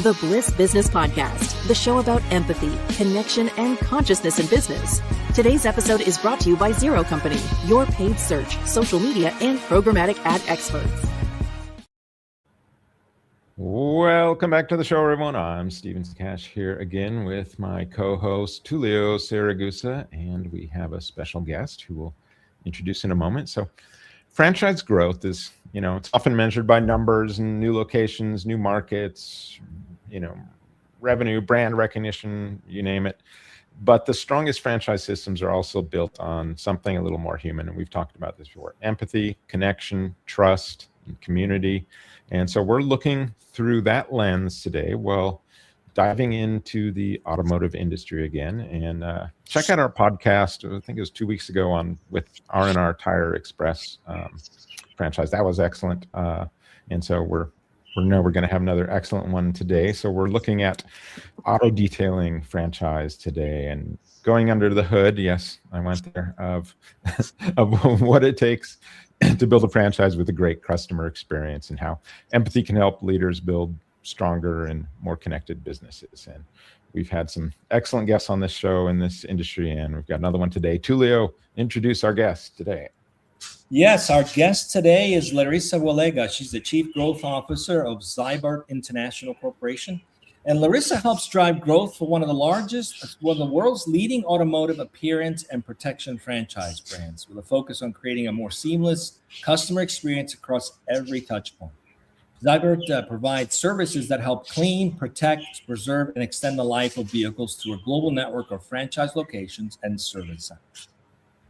The Bliss Business Podcast, the show about empathy, connection, and consciousness in business. Today's episode is brought to you by Zero Company, your paid search, social media, and programmatic ad experts. Welcome back to the show, everyone. I'm Steven Cash here again with my co-host Tulio Saragusa, and we have a special guest who we'll introduce in a moment. So franchise growth is, it's often measured by numbers and new locations, new markets, revenue, brand recognition, you name it. But the strongest franchise systems are also built on something a little more human. And we've talked about this before: empathy, connection, trust, and community. And so we're looking through that lens today while diving into the automotive industry again. And check out our podcast, I think it was 2 weeks ago, with R&R Tire Express franchise. That was excellent. And so we know we're going to have another excellent one today. So we're looking at auto detailing franchise today and going under the hood. Yes, I went there of what it takes to build a franchise with a great customer experience and how empathy can help leaders build stronger and more connected businesses. And we've had some excellent guests on this show in this industry, and we've got another one today. Tulio, introduce our guest today. Yes, our guest today is Larisa Walega. She's the Chief Growth Officer of Ziebart International Corporation. And Larisa helps drive growth for one of the world's leading automotive appearance and protection franchise brands, with a focus on creating a more seamless customer experience across every touch point. Ziebart provides services that help clean, protect, preserve, and extend the life of vehicles through a global network of franchise locations and service centers.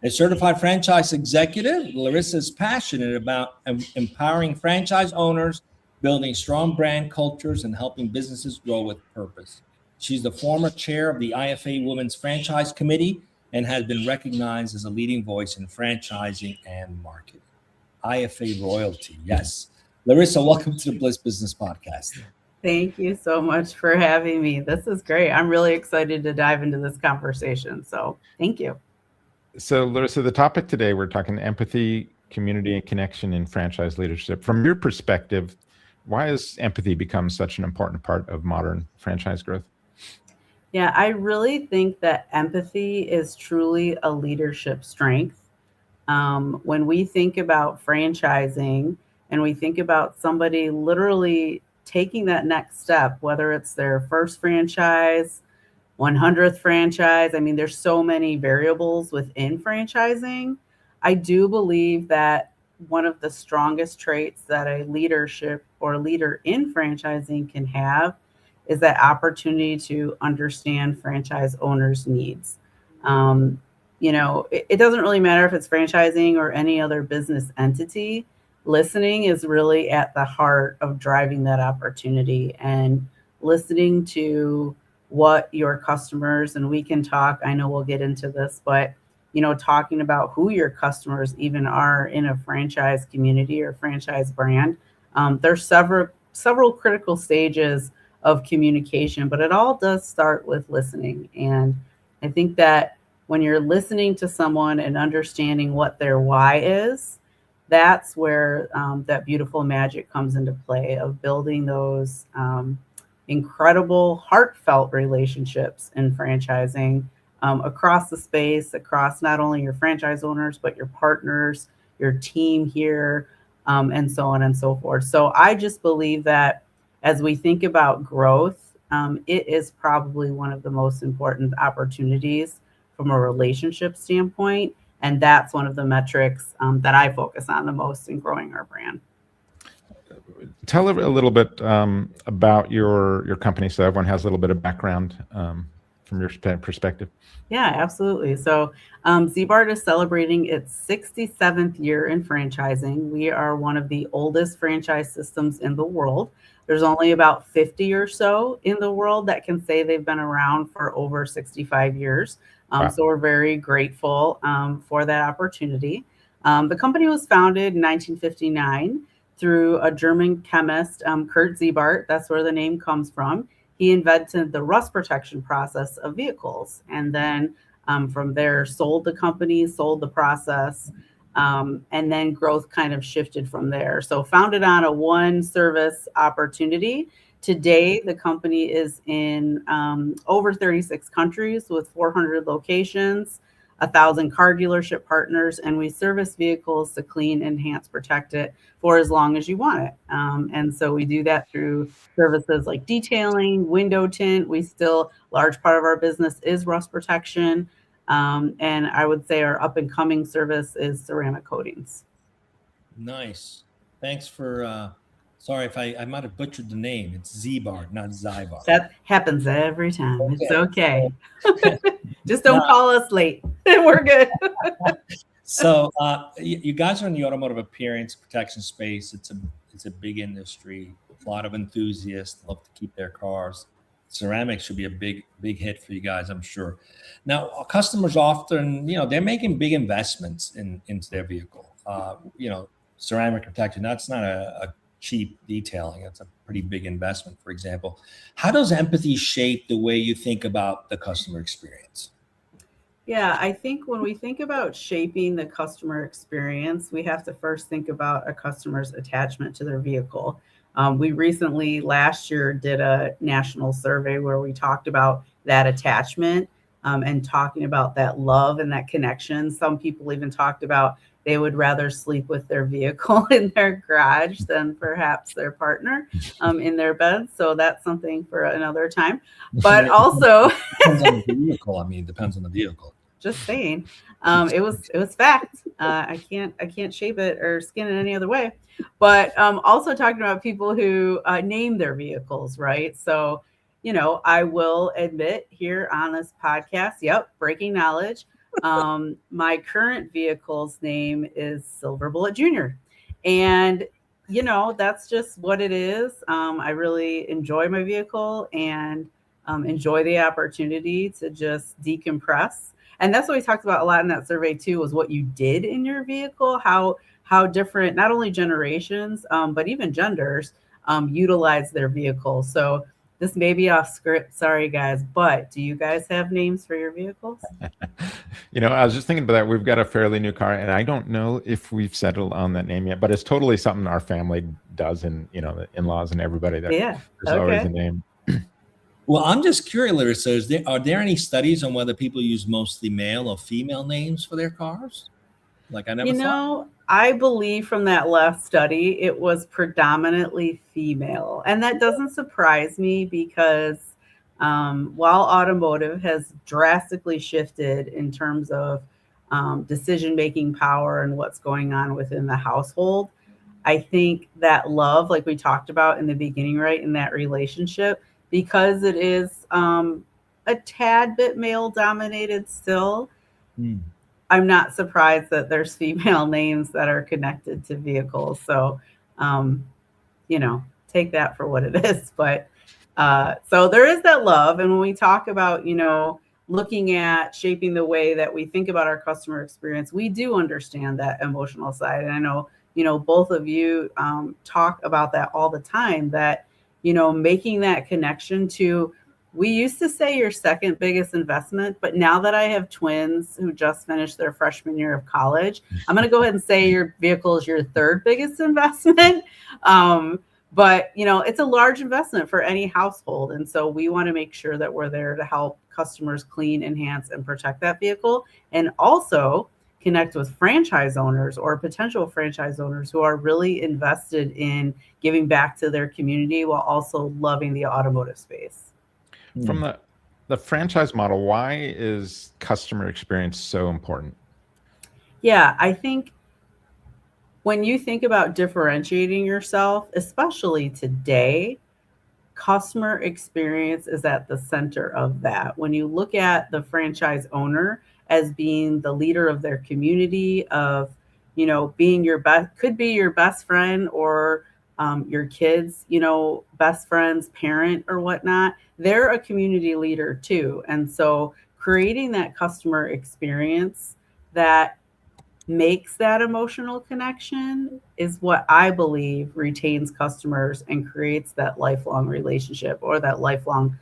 A certified franchise executive, Larisa is passionate about empowering franchise owners, building strong brand cultures, and helping businesses grow with purpose. She's the former chair of the IFA Women's Franchise Committee and has been recognized as a leading voice in franchising and marketing. IFA royalty, yes. Larisa, welcome to the Bliss Business Podcast. Thank you so much for having me. This is great. I'm really excited to dive into this conversation. So thank you. So Larisa, the topic today, we're talking empathy, community, and connection in franchise leadership. From your perspective, why has empathy become such an important part of modern franchise growth? Yeah, I really think that empathy is truly a leadership strength. When we think about franchising and we think about somebody literally taking that next step, whether it's their first franchise, 100th franchise, there's so many variables within franchising. I do believe that one of the strongest traits that a leadership or leader in franchising can have is that opportunity to understand franchise owners' needs. It doesn't really matter if it's franchising or any other business entity. Listening is really at the heart of driving that opportunity, and listening to what your customers, and we can talk, I know we'll get into this, but talking about who your customers even are in a franchise community or franchise brand. There's several critical stages of communication, but it all does start with listening. And I think that when you're listening to someone and understanding what their why is, that's where that beautiful magic comes into play of building those incredible, heartfelt relationships in franchising across the space, across not only your franchise owners, but your partners, your team here, and so on and so forth. So I just believe that as we think about growth, it is probably one of the most important opportunities from a relationship standpoint. And that's one of the metrics that I focus on the most in growing our brand. Tell a little bit about your company, so everyone has a little bit of background from your perspective. Yeah, absolutely. So Ziebart is celebrating its 67th year in franchising. We are one of the oldest franchise systems in the world. There's only about 50 or so in the world that can say they've been around for over 65 years. Wow. So we're very grateful for that opportunity. The company was founded in 1959 through a German chemist, Kurt Ziebart. That's where the name comes from. He invented the rust protection process of vehicles, and then from there sold the company, sold the process, and then growth kind of shifted from there. So founded on a one service opportunity Today, the company is in over 36 countries with 400 locations, 1,000 car dealership partners, and we service vehicles to clean, enhance, protect it for as long as you want it. And so we do that through services like detailing, window tint. Large part of our business is rust protection. And I would say our up and coming service is ceramic coatings. Nice. Thanks for, sorry if I might have butchered the name. It's Ziebart, not Ziebart. That happens every time. Okay. It's okay. Just don't call us late. We're good. So you guys are in the automotive appearance protection space. It's a big industry. A lot of enthusiasts love to keep their cars. Ceramics should be a big hit for you guys, I'm sure. Now, customers often, they're making big investments into their vehicle. Ceramic protection, that's not a cheap detailing. It's a pretty big investment, for example. How does empathy shape the way you think about the customer experience? Yeah, I think when we think about shaping the customer experience, we have to first think about a customer's attachment to their vehicle. We recently, last year, did a national survey where we talked about that attachment and talking about that love and that connection. Some people even talked about they would rather sleep with their vehicle in their garage than perhaps their partner in their bed. So that's something for another time. But also, depends on the vehicle. Depends on the vehicle. Just saying, it was fact. I can't shape it or skin it any other way. But also talking about people who name their vehicles, right? So, I will admit here on this podcast, breaking knowledge. My current vehicle's name is Silver Bullet Jr. And, that's just what it is. I really enjoy my vehicle and enjoy the opportunity to just decompress. And that's what we talked about a lot in that survey too, was what you did in your vehicle, how different, not only generations, but even genders utilize their vehicles. So this may be off script. Sorry, guys. But do you guys have names for your vehicles? I was just thinking about that. We've got a fairly new car, and I don't know if we've settled on that name yet, but it's totally something our family does, and, the in-laws and everybody. There's always a name. Well, I'm just curious, Larisa, are there any studies on whether people use mostly male or female names for their cars? Like I never thought. I believe from that last study, it was predominantly female. And that doesn't surprise me because while automotive has drastically shifted in terms of decision-making power and what's going on within the household, I think that love, like we talked about in the beginning, right, in that relationship, because it is a tad bit male-dominated still, I'm not surprised that there's female names that are connected to vehicles. So, take that for what it is. But so there is that love. And when we talk about, looking at shaping the way that we think about our customer experience, we do understand that emotional side. And I know, both of you talk about that all the time, that, making that connection to, we used to say your second biggest investment, but now that I have twins who just finished their freshman year of college, I'm going to go ahead and say your vehicle is your third biggest investment. But, it's a large investment for any household. And so we want to make sure that we're there to help customers clean, enhance, and protect that vehicle. And also connect with franchise owners or potential franchise owners who are really invested in giving back to their community while also loving the automotive space. From the franchise model, why is customer experience so important? Yeah, I think when you think about differentiating yourself, especially today, customer experience is at the center of that. When you look at the franchise owner as being the leader of their community, of, being could be your best friend or your kids, best friend's parent or whatnot, they're a community leader too. And so creating that customer experience that makes that emotional connection is what I believe retains customers and creates that lifelong relationship or that lifelong,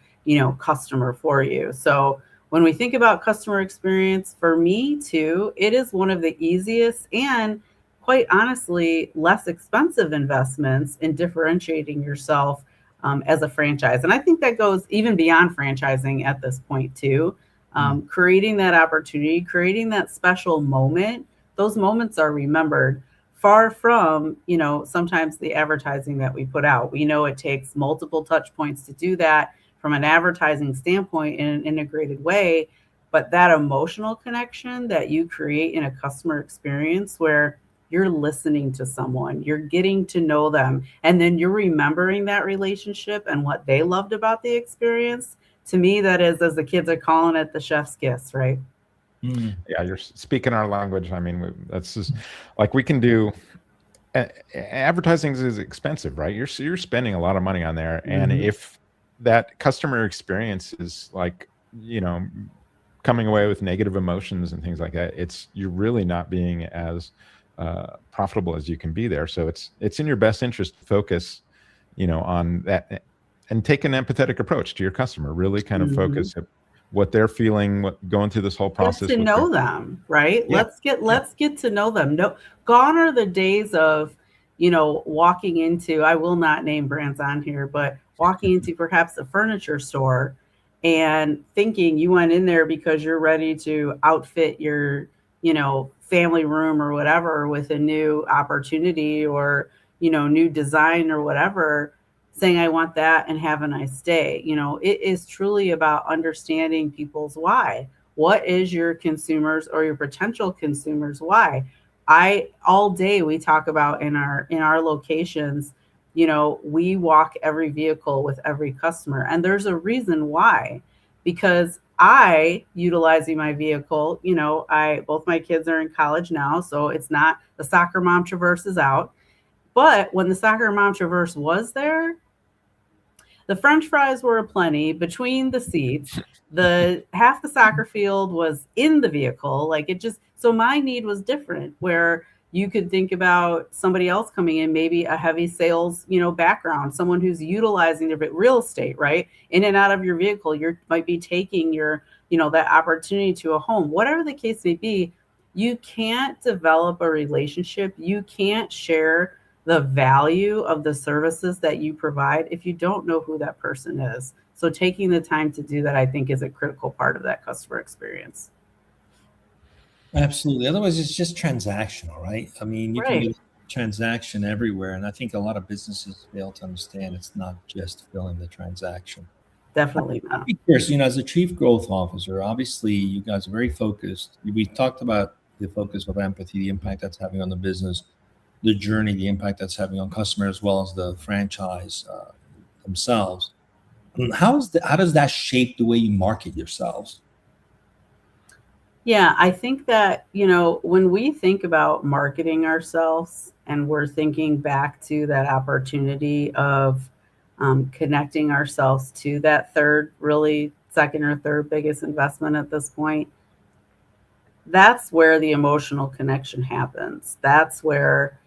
customer for you. So when we think about customer experience, for me too, it is one of the easiest and quite honestly, less expensive investments in differentiating yourself as a franchise. And I think that goes even beyond franchising at this point too. Creating that opportunity, creating that special moment. Those moments are remembered far from, sometimes the advertising that we put out. We know it takes multiple touch points to do that from an advertising standpoint in an integrated way. But that emotional connection that you create in a customer experience where you're listening to someone, you're getting to know them, and then you're remembering that relationship and what they loved about the experience. To me, that is, as the kids are calling it, the chef's kiss, right? Yeah, you're speaking our language. I mean, that's just like we can do. Advertising is expensive, right? You're spending a lot of money on there, and if that customer experience is like, coming away with negative emotions and things like that, you're really not being as profitable as you can be there. So it's in your best interest to focus, on that and take an empathetic approach to your customer. Really kind of focus at what they're feeling, going through this whole process. Get to know them, right? Yeah. Let's get to know them. No, gone are the days of, walking into, I will not name brands on here, but walking into perhaps a furniture store and thinking you went in there because you're ready to outfit your, family room or whatever with a new opportunity or, new design or whatever, saying, I want that and have a nice day. It is truly about understanding people's why. What is your consumers or your potential consumers' why? All day we talk about in our locations, we walk every vehicle with every customer, and there's a reason why, because I, utilizing my vehicle, both my kids are in college now, so it's not the soccer mom traverse is out. But when the soccer mom traverse was there, the French fries were aplenty between the seats. Half the soccer field was in the vehicle. So my need was different, where you could think about somebody else coming in, maybe a heavy sales, background, someone who's utilizing their real estate, right? In and out of your vehicle, you might be taking your, that opportunity to a home, whatever the case may be. You can't develop a relationship. You can't share the value of the services that you provide if you don't know who that person is. So taking the time to do that, I think, is a critical part of that customer experience. Absolutely. Otherwise, it's just transactional, right? I mean, you Right. can do transaction everywhere. And I think a lot of businesses fail to understand it's not just filling the transaction. Definitely not. I'd be curious, as a chief growth officer, obviously you guys are very focused. We talked about the focus of empathy, the impact that's having on the business, the journey, the impact that's having on customers, as well as the franchise themselves. How does that shape the way you market yourselves? Yeah, I think that, when we think about marketing ourselves and we're thinking back to that opportunity of connecting ourselves to that second or third biggest investment at this point, that's where the emotional connection happens. That's where,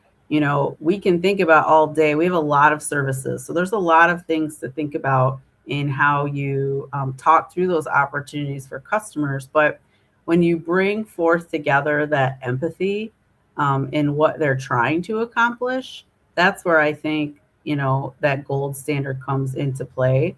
we can think about all day. We have a lot of services. So there's a lot of things to think about in how you talk through those opportunities for customers. But when you bring forth together that empathy in what they're trying to accomplish, that's where I think, that gold standard comes into play.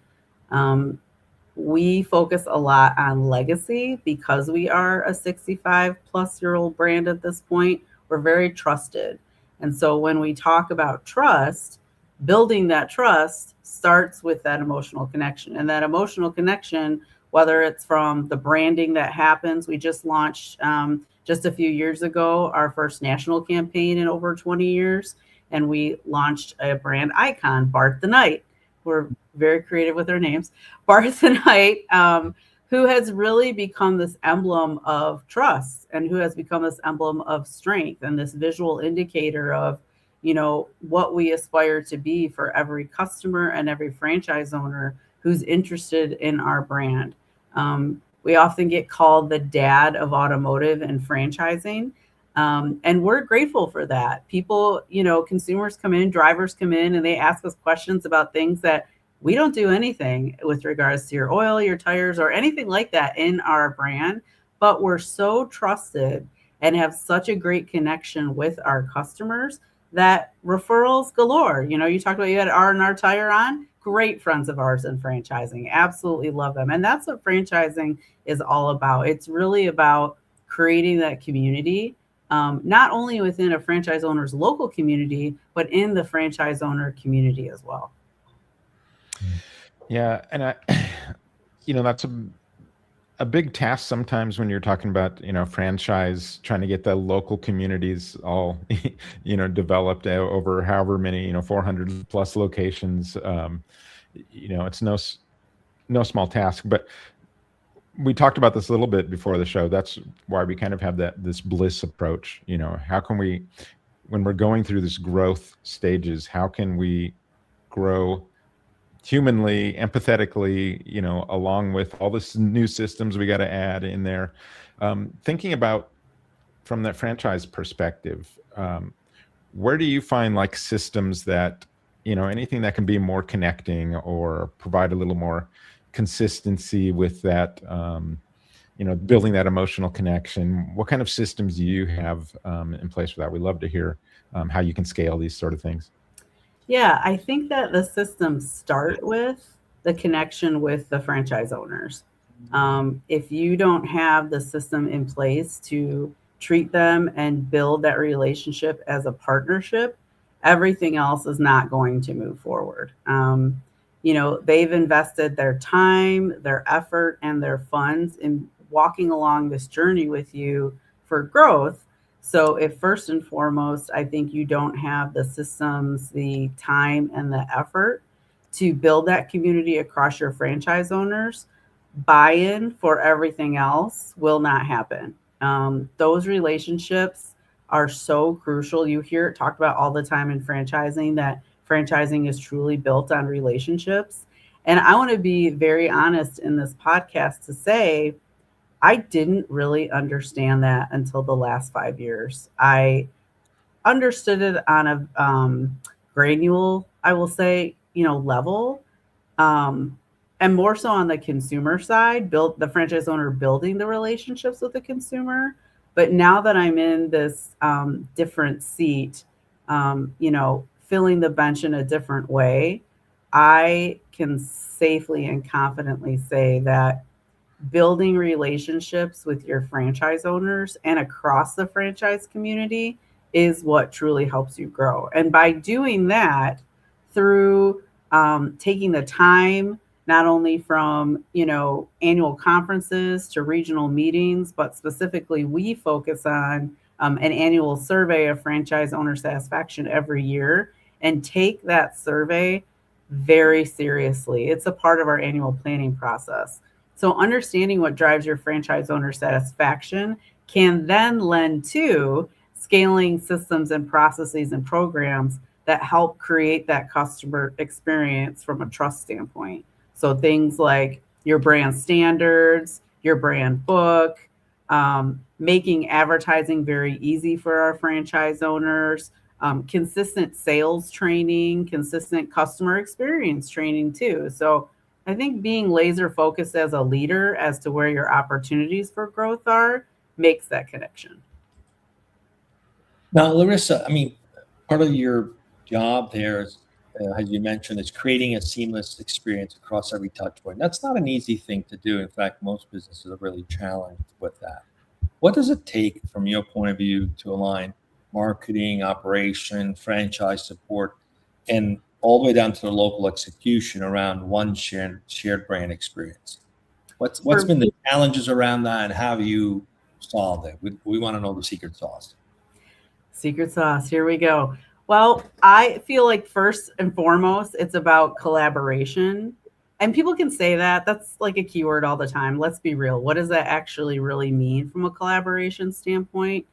We focus a lot on legacy because we are a 65 plus year old brand at this point. We're very trusted. And so when we talk about trust, building that trust starts with that emotional connection. And that emotional connection, whether it's from the branding that happens, we just launched just a few years ago, our first national campaign in over 20 years. And we launched a brand icon, Bart the Knight. We're very creative with our names. Bart the Knight, who has really become this emblem of trust and who has become this emblem of strength and this visual indicator of, what we aspire to be for every customer and every franchise owner who's interested in our brand. We often get called the dad of automotive and franchising. And we're grateful for that. People, consumers come in, drivers come in, and they ask us questions about things that we don't do anything with regards to your oil, your tires, or anything like that in our brand. But we're so trusted and have such a great connection with our customers that referrals galore. You talked about you had R&R tire on. great friends of ours in franchising, absolutely love them. And that's what franchising is all about. It's really about creating that community, not only within a franchise owner's local community, but in the franchise owner community as well. Yeah. And that's a big task sometimes when you're talking about, franchise, trying to get the local communities all, developed over however many, 400 plus locations. It's no small task, but we talked about this a little bit before the show. That's why we kind of have this Bliss approach. How can we, when we're going through this growth stages, how can we grow humanly, empathetically, along with all this new systems we got to add in there? Thinking about from that franchise perspective, where do you find like systems that, anything that can be more connecting or provide a little more consistency with that, building that emotional connection? What kind of systems do you have in place for that? We'd love to hear how you can scale these sort of things. Yeah, I think that the systems start with the connection with the franchise owners. If you don't have the system in place to treat them and build that relationship as a partnership, everything else is not going to move forward. They've invested their time, their effort, and their funds in walking along this journey with you for growth. So if first and foremost, I think you don't have the systems, the time, and the effort to build that community across your franchise owners, buy-in for everything else will not happen. Those relationships are so crucial. You hear it talked about all the time in franchising, that franchising is truly built on relationships. And I want to be very honest in this podcast to say, I didn't really understand that until the last 5 years. I understood it on a granular, I will say, level, and more so on the consumer side, the franchise owner building the relationships with the consumer. But now that I'm in this different seat, filling the bench in a different way, I can safely and confidently say that building relationships with your franchise owners and across the franchise community is what truly helps you grow. And by doing that through taking the time, not only from, annual conferences to regional meetings, but specifically we focus on an annual survey of franchise owner satisfaction every year, and take that survey very seriously. It's a part of our annual planning process. So understanding what drives your franchise owner satisfaction can then lend to scaling systems and processes and programs that help create that customer experience from a trust standpoint. So things like your brand standards, your brand book, making advertising very easy for our franchise owners, consistent sales training, consistent customer experience training too. So I think being laser focused as a leader as to where your opportunities for growth are makes that connection. Now, Larisa, part of your job there is, as you mentioned, is creating a seamless experience across every touch point. That's not an easy thing to do. In fact, most businesses are really challenged with that. What does it take from your point of view to align marketing, operation, franchise support, and all the way down to the local execution around one shared brand experience? What's been the challenges around that, and how have you solved it? We want to know the secret sauce. Secret sauce. Here we go. Well, I feel like first and foremost, it's about collaboration. And people can say that. That's like a keyword all the time. Let's be real. What does that actually really mean from a collaboration standpoint?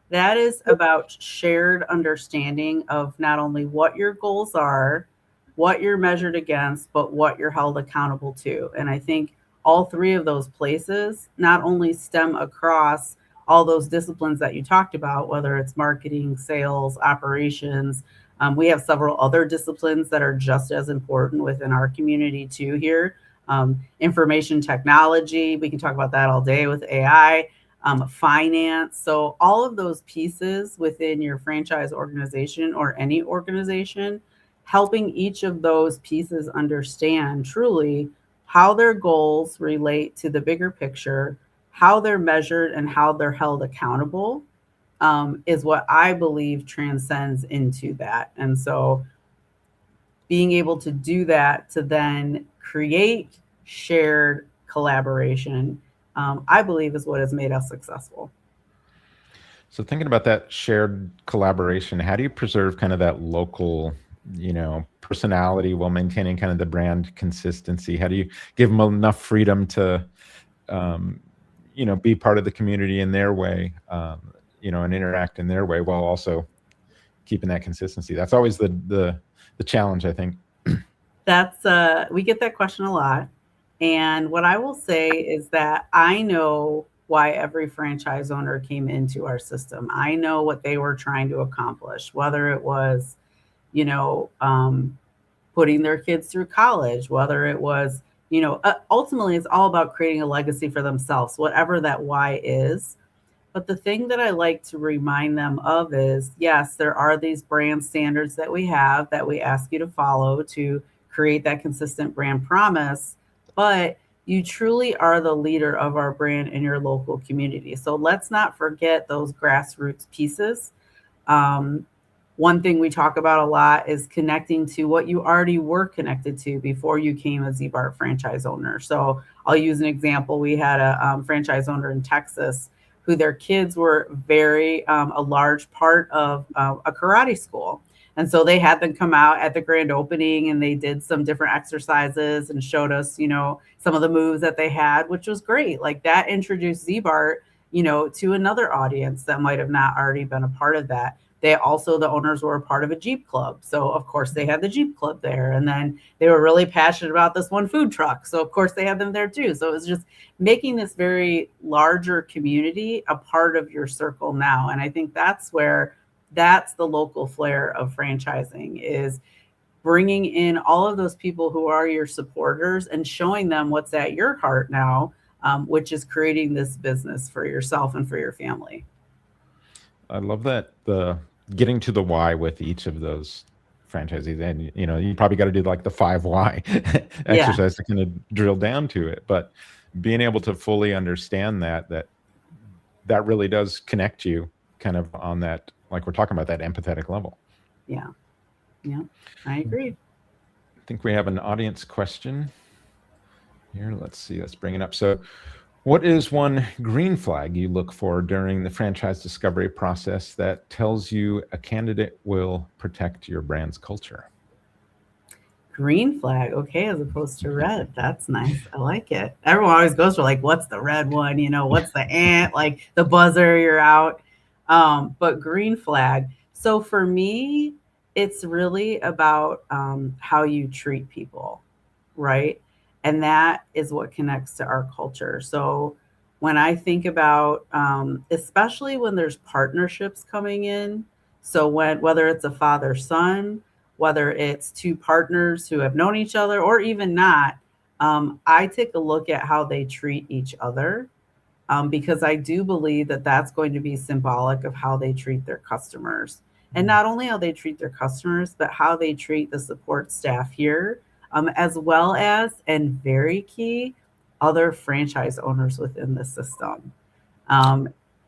That is about shared understanding of not only what your goals are, what you're measured against, but what you're held accountable to. And I think all three of those places not only stem across all those disciplines that you talked about, whether it's marketing, sales, operations. We have several other disciplines that are just as important within our community too here. Information technology, we can talk about that all day with AI, finance. So all of those pieces within your franchise organization or any organization helping each of those pieces understand truly how their goals relate to the bigger picture, how they're measured and how they're held accountable, is what I believe transcends into that. And so being able to do that to then create shared collaboration, I believe is what has made us successful. So thinking about that shared collaboration, how do you preserve kind of that local, personality while maintaining kind of the brand consistency? How do you give them enough freedom to, be part of the community in their way, and interact in their way while also keeping that consistency? That's always the challenge, I think. That's we get that question a lot. And what I will say is that I know why every franchise owner came into our system. I know what they were trying to accomplish, whether it was, putting their kids through college, whether it was, ultimately it's all about creating a legacy for themselves, whatever that why is. But the thing that I like to remind them of is, yes, there are these brand standards that we have that we ask you to follow to create that consistent brand promise, but you truly are the leader of our brand in your local community. So let's not forget those grassroots pieces. One thing we talk about a lot is connecting to what you already were connected to before you became a Ziebart franchise owner. So I'll use an example. We had a franchise owner in Texas who their kids were very a large part of a karate school. And so they had them come out at the grand opening and they did some different exercises and showed us, some of the moves that they had, which was great. Like that introduced Ziebart, to another audience that might have not already been a part of that. The owners were a part of a Jeep club. So of course they had the Jeep club there. And then they were really passionate about this one food truck. So of course they had them there too. So it was just making this very larger community a part of your circle now. And I think that's the local flair of franchising, is bringing in all of those people who are your supporters and showing them what's at your heart now, which is creating this business for yourself and for your family. I love that, the getting to the why with each of those franchisees. And, you probably got to do like the 5 why exercise to kind of drill down to it. But being able to fully understand that really does connect you kind of on that, like we're talking about, that empathetic level. Yeah, I agree. I think we have an audience question here. Let's see, let's bring it up. So what is one green flag you look for during the franchise discovery process that tells you a candidate will protect your brand's culture? Green flag, okay, as opposed to red. That's nice. I like it. Everyone always goes for like, what's the red one? What's the ant? Like the buzzer, you're out. But green flag. So for me, it's really about how you treat people, right? And that is what connects to our culture. So when I think about, especially when there's partnerships coming in, so whether it's a father-son, whether it's two partners who have known each other or even not, I take a look at how they treat each other, because I do believe that that's going to be symbolic of how they treat their customers. And not only how they treat their customers, but how they treat the support staff here, as well as, and very key, other franchise owners within the system.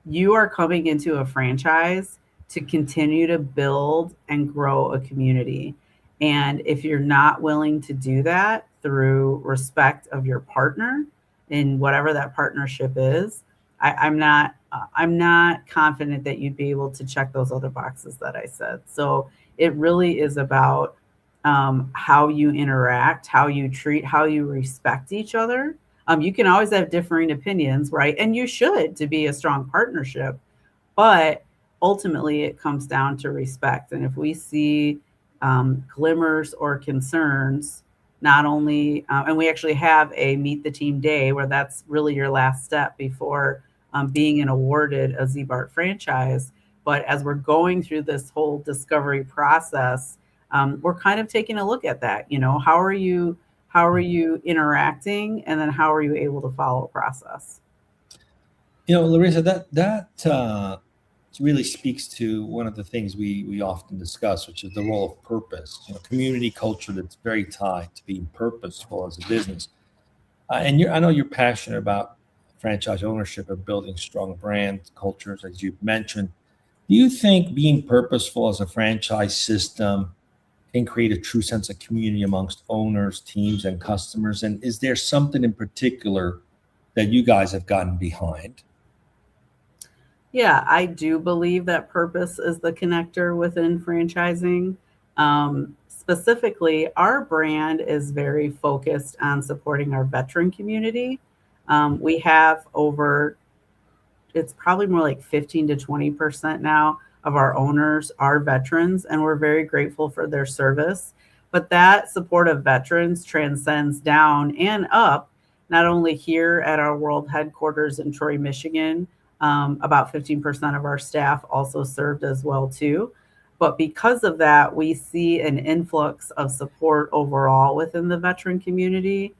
You are coming into a franchise to continue to build and grow a community. And if you're not willing to do that through respect of your partner in whatever that partnership is, I'm not confident that you'd be able to check those other boxes that I said. So it really is about how you interact, how you treat, how you respect each other. You can always have differing opinions, right? And you should, to be a strong partnership. But ultimately, it comes down to respect. And if we see glimmers or concerns, not only, and we actually have a meet the team day where that's really your last step before being awarded a Ziebart franchise. But as we're going through this whole discovery process, we're kind of taking a look at that. How are you interacting, and then how are you able to follow a process? Larisa, that really speaks to one of the things we often discuss, which is the role of purpose. Community culture that's very tied to being purposeful as a business. And I know you're passionate about franchise ownership and building strong brand cultures, as you've mentioned. Do you think being purposeful as a franchise system can create a true sense of community amongst owners, teams, and customers? And is there something in particular that you guys have gotten behind? Yeah, I do believe that purpose is the connector within franchising. Specifically, our brand is very focused on supporting our veteran community. We have it's probably more like 15 to 20% now of our owners are veterans, and we're very grateful for their service. But that support of veterans transcends down and up, not only here at our world headquarters in Troy, Michigan. About 15% of our staff also served as well too. But because of that, we see an influx of support overall within the veteran community.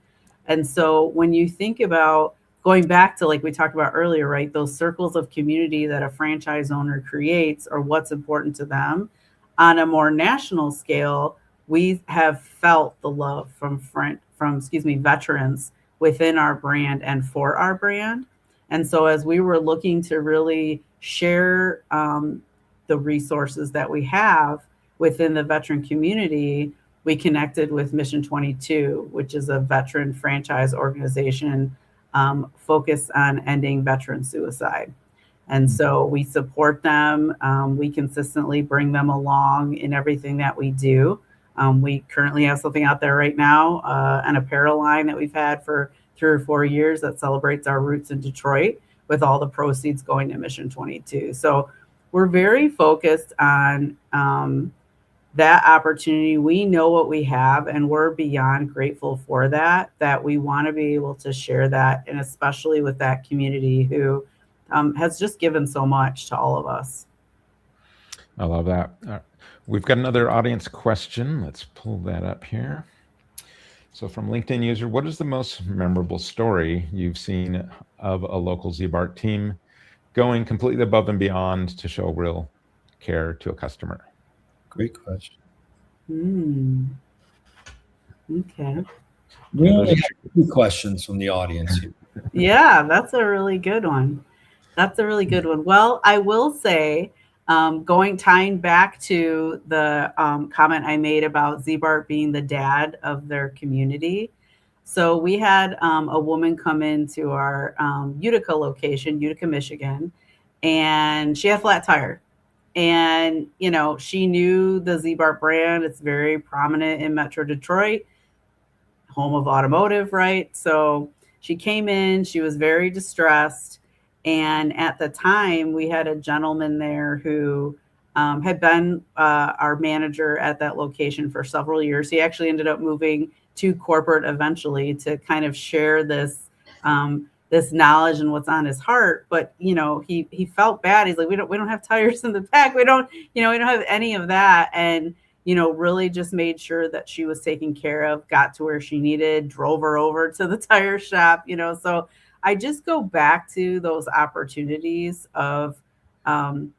And so when you think about going back to, like we talked about earlier, right, those circles of community that a franchise owner creates or what's important to them on a more national scale, we have felt the love from veterans within our brand and for our brand. And so as we were looking to really share the resources that we have within the veteran community, we connected with Mission 22, which is a veteran franchise organization focused on ending veteran suicide. And so we support them. We consistently bring them along in everything that we do. We currently have something out there right now, an apparel line that we've had for 3 or 4 years that celebrates our roots in Detroit, with all the proceeds going to Mission 22. So we're very focused on that opportunity. We know what we have, and we're beyond grateful for that we want to be able to share that, and especially with that community who has just given so much to all of us. I love that. We've got another audience question. Let's pull that up here. So from LinkedIn user, what is the most memorable story you've seen of a local Ziebart team going completely above and beyond to show real care to a customer? Great question. Okay. We only have 2 questions from the audience here. Yeah, that's a really good one. Well, I will say, tying back to the comment I made about Ziebart being the dad of their community. So we had a woman come into our Utica location, Utica, Michigan, and she had a flat tire. And, she knew the Ziebart brand. It's very prominent in Metro Detroit, home of automotive, right? So she came in, she was very distressed. And at the time, we had a gentleman there who had been our manager at that location for several years. He actually ended up moving to corporate eventually to kind of share this knowledge and what's on his heart. But he felt bad. He's like, we don't have tires in the back. We don't have any of that. And really just made sure that she was taken care of, got to where she needed, drove her over to the tire shop. So I just go back to those opportunities of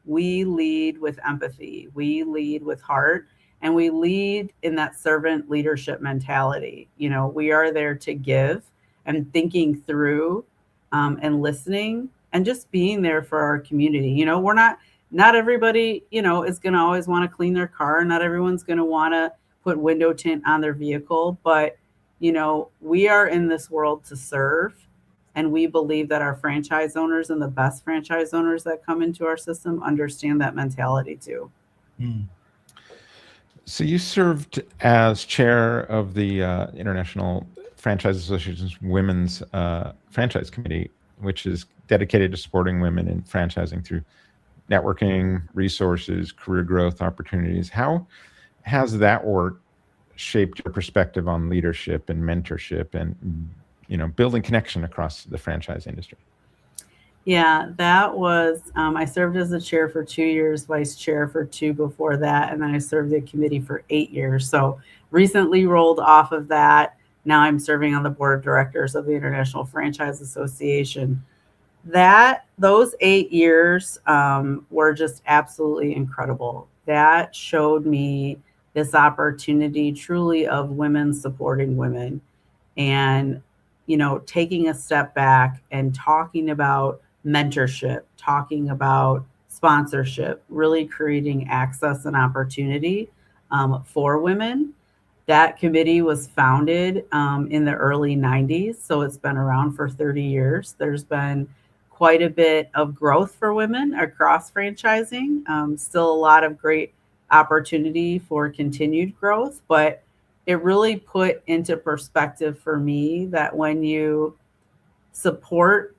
we lead with empathy, we lead with heart, and we lead in that servant leadership mentality. We are there to give, and thinking through and listening and just being there for our community. We're not everybody, is going to always want to clean their car. Not everyone's going to want to put window tint on their vehicle, but we are in this world to serve. And we believe that our franchise owners and the best franchise owners that come into our system understand that mentality too. So you served as chair of the International Franchise Association's Women's Franchise Committee, which is dedicated to supporting women in franchising through networking, resources, career growth opportunities. How has that work shaped your perspective on leadership and mentorship and building connection across the franchise industry? Yeah, that was, I served as the chair for 2 years, vice chair for 2 before that, and then I served the committee for 8 years. So recently rolled off of that. Now I'm serving on the board of directors of the International Franchise Association. those 8 years were just absolutely incredible. That showed me this opportunity truly of women supporting women, and taking a step back and talking about mentorship, talking about sponsorship, really creating access and opportunity for women. That committee was founded in the early 90s, so it's been around for 30 years. There's been quite a bit of growth for women across franchising. Still a lot of great opportunity for continued growth, but it really put into perspective for me that when you support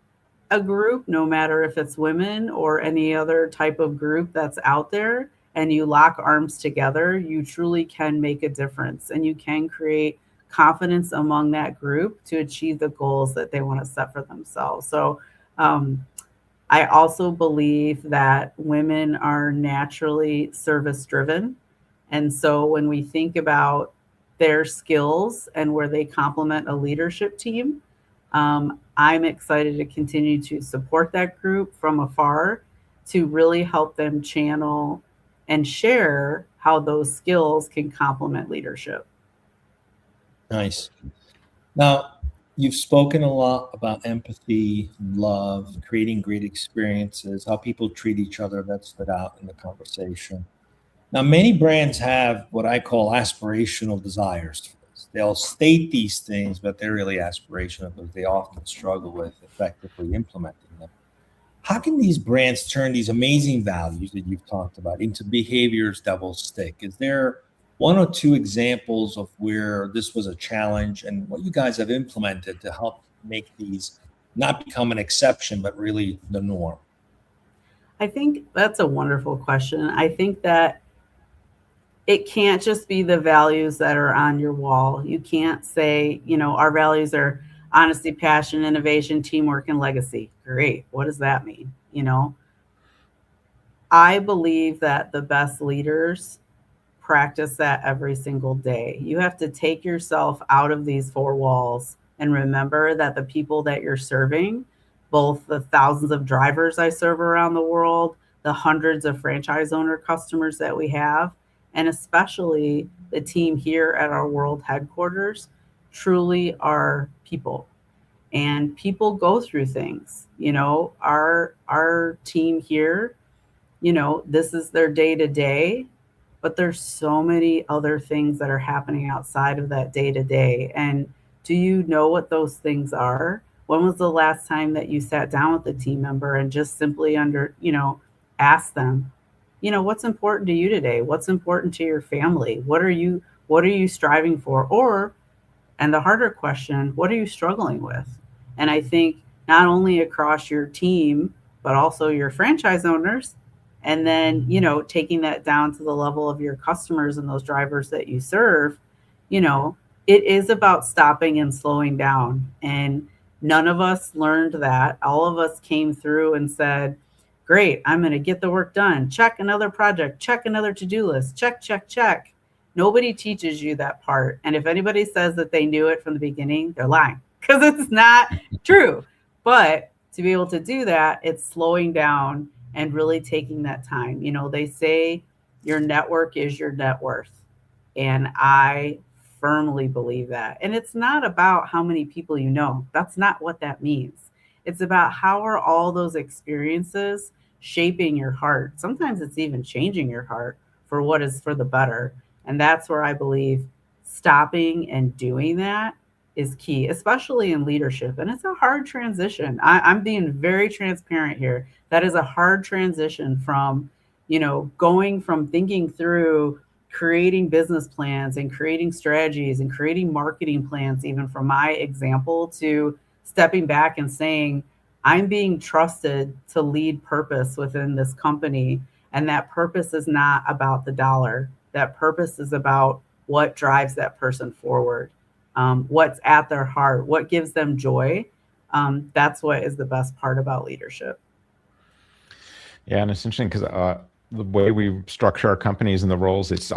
a group, no matter if it's women or any other type of group that's out there, and you lock arms together, you truly can make a difference, and you can create confidence among that group to achieve the goals that they want to set for themselves. So I also believe that women are naturally service driven. And so when we think about their skills and where they complement a leadership team, I'm excited to continue to support that group from afar to really help them channel and share how those skills can complement leadership. Nice. Now, you've spoken a lot about empathy, love, creating great experiences, how people treat each other. That stood out in the conversation. Now, many brands have what I call aspirational desires. They'll state these things, but they're really aspirational because they often struggle with effectively implementing them. How can these brands turn these amazing values that you've talked about into behaviors that will stick? Is there one or two examples of where this was a challenge and what you guys have implemented to help make these not become an exception, but really the norm? I think that's a wonderful question. I think that it can't just be the values that are on your wall. You can't say, our values are honesty, passion, innovation, teamwork, and legacy. Great. What does that mean? I believe that the best leaders practice that every single day. You have to take yourself out of these four walls and remember that the people that you're serving, both the thousands of drivers I serve around the world, the hundreds of franchise owner customers that we have, and especially the team here at our world headquarters, truly are people. And people go through things. Our team here, this is their day to day, but there's so many other things that are happening outside of that day to day. And do you know what those things are? When was the last time that you sat down with a team member and just simply asked them, what's important to you today? What's important to your family? What are you striving for? And the harder question, what are you struggling with? And I think not only across your team, but also your franchise owners, and then, taking that down to the level of your customers and those drivers that you serve, it is about stopping and slowing down. And none of us learned that. All of us came through and said, great, I'm going to get the work done. Check another project, check another to-do list, check, check, check. Nobody teaches you that part. And if anybody says that they knew it from the beginning, they're lying, because it's not true. But to be able to do that, it's slowing down and really taking that time. They say your network is your net worth. And I firmly believe that. And it's not about how many people you know. That's not what that means. It's about how are all those experiences shaping your heart. Sometimes it's even changing your heart for what is for the better. And that's where I believe stopping and doing that is key, especially in leadership. And it's a hard transition. I'm being very transparent here. That is a hard transition from, going from thinking through creating business plans and creating strategies and creating marketing plans, even from my example, to stepping back and saying, I'm being trusted to lead purpose within this company. And that purpose is not about the dollar. That purpose is about what drives that person forward, what's at their heart, what gives them joy. That's what is the best part about leadership. Yeah, and it's interesting because the way we structure our companies and the roles, it's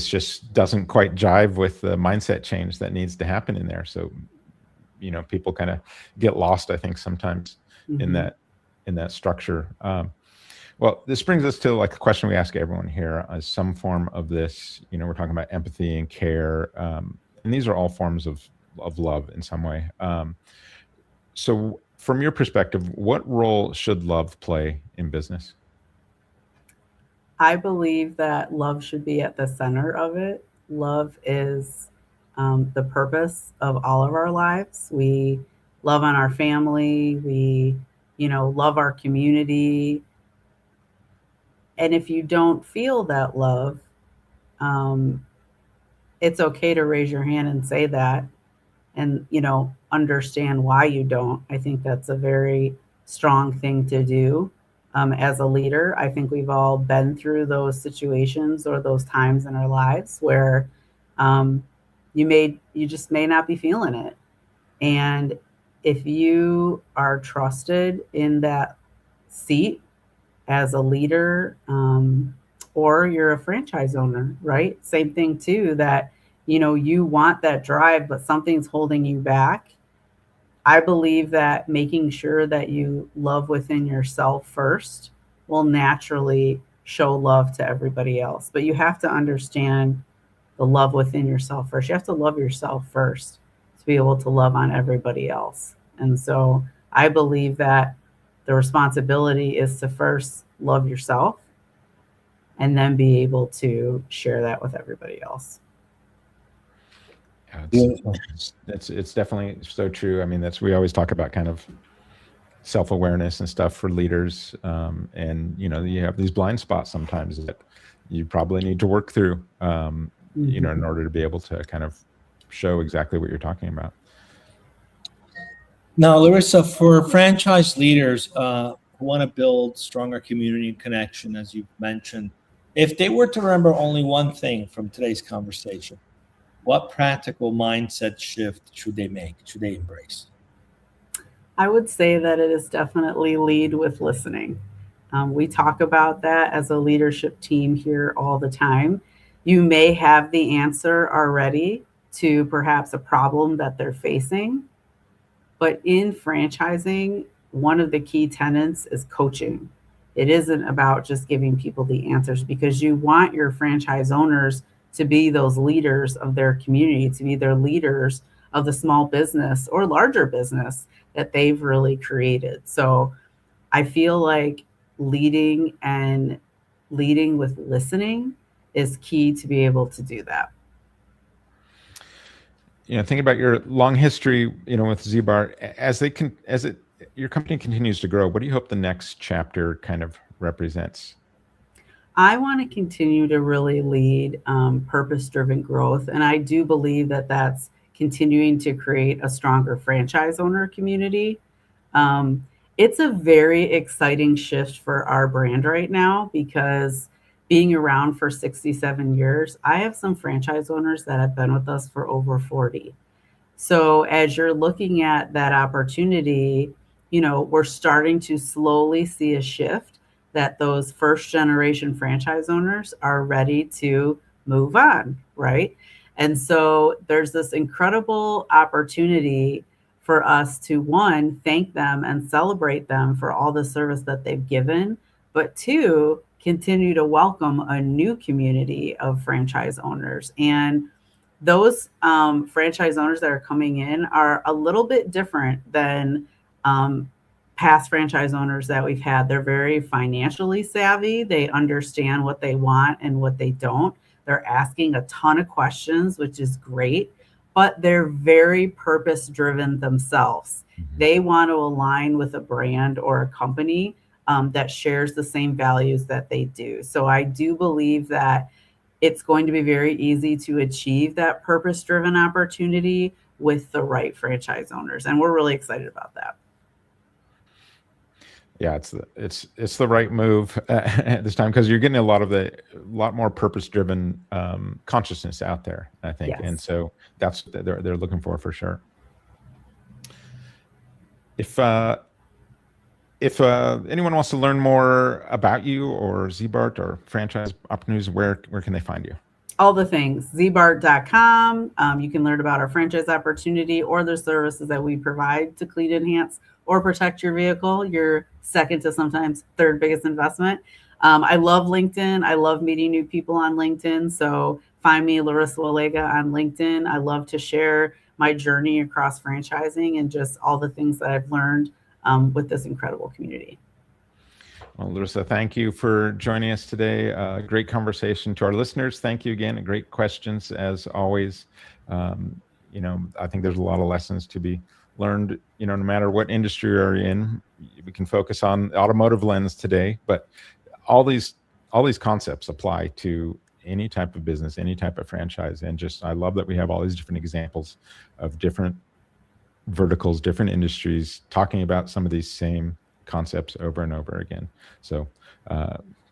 just doesn't quite jive with the mindset change that needs to happen in there. So, people kind of get lost, I think, sometimes in that that structure. Well, this brings us to like a question we ask everyone here, some form of this, we're talking about empathy and care. And these are all forms of love in some way. So from your perspective, what role should love play in business? I believe that love should be at the center of it. Love is the purpose of all of our lives. We love on our family. We, love our community. And if you don't feel that love, it's okay to raise your hand and say that and, understand why you don't. I think that's a very strong thing to do. As a leader, I think we've all been through those situations or those times in our lives where you just may not be feeling it. And if you are trusted in that seat as a leader, or you're a franchise owner, right? Same thing too, that, you want that drive, but something's holding you back. I believe that making sure that you love within yourself first will naturally show love to everybody else. But you have to understand the love within yourself first. You have to love yourself first to be able to love on everybody else. And so I believe that the responsibility is to first love yourself and then be able to share that with everybody else. It's definitely so true. I mean, we always talk about kind of self-awareness and stuff for leaders. And, you have these blind spots sometimes that you probably need to work through, in order to be able to kind of show exactly what you're talking about. Now, Larisa, for franchise leaders who want to build stronger community and connection, as you've mentioned, if they were to remember only one thing from today's conversation, what practical mindset shift should they make? Should they embrace? I would say that it is definitely lead with listening. We talk about that as a leadership team here all the time. You may have the answer already to perhaps a problem that they're facing, but in franchising, one of the key tenets is coaching. It isn't about just giving people the answers, because you want your franchise owners to be those leaders of their community, to be their leaders of the small business or larger business that they've really created. So I feel like leading with listening is key to be able to do that. Think about your long history, with Ziebart, your company continues to grow. What do you hope the next chapter kind of represents? I want to continue to really lead purpose-driven growth. And I do believe that that's continuing to create a stronger franchise owner community. It's a very exciting shift for our brand right now, because being around for 67 years, I have some franchise owners that have been with us for over 40. So as you're looking at that opportunity, we're starting to slowly see a shift that those first generation franchise owners are ready to move on, right? And so there's this incredible opportunity for us to, one, thank them and celebrate them for all the service that they've given, but two, continue to welcome a new community of franchise owners. And those franchise owners that are coming in are a little bit different than past franchise owners that we've had. They're very financially savvy. They understand what they want and what they don't. They're asking a ton of questions, which is great, but they're very purpose-driven themselves. They want to align with a brand or a company that shares the same values that they do. So I do believe that it's going to be very easy to achieve that purpose-driven opportunity with the right franchise owners. And we're really excited about that. Yeah, it's the right move at this time, because you're getting a lot more purpose-driven consciousness out there, I think. Yes. And so that's what they're looking for sure. If anyone wants to learn more about you or Ziebart or franchise opportunities, where can they find you? All the things. Ziebart.com. You can learn about our franchise opportunity or the services that we provide to Clean Enhance, or protect your vehicle, your second to sometimes third biggest investment. I love LinkedIn. I love meeting new people on LinkedIn. So find me, Larisa Walega, on LinkedIn. I love to share my journey across franchising and just all the things that I've learned with this incredible community. Well, Larisa, thank you for joining us today. Great conversation. To our listeners, thank you again. Great questions as always. I think there's a lot of lessons to be learned, no matter what industry you're in. We can focus on the automotive lens today, but all these concepts apply to any type of business, any type of franchise. And I love that we have all these different examples of different verticals, different industries, talking about some of these same concepts over and over again. So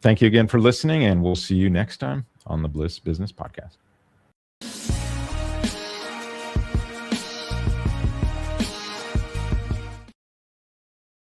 thank you again for listening, and we'll see you next time on the Bliss Business Podcast.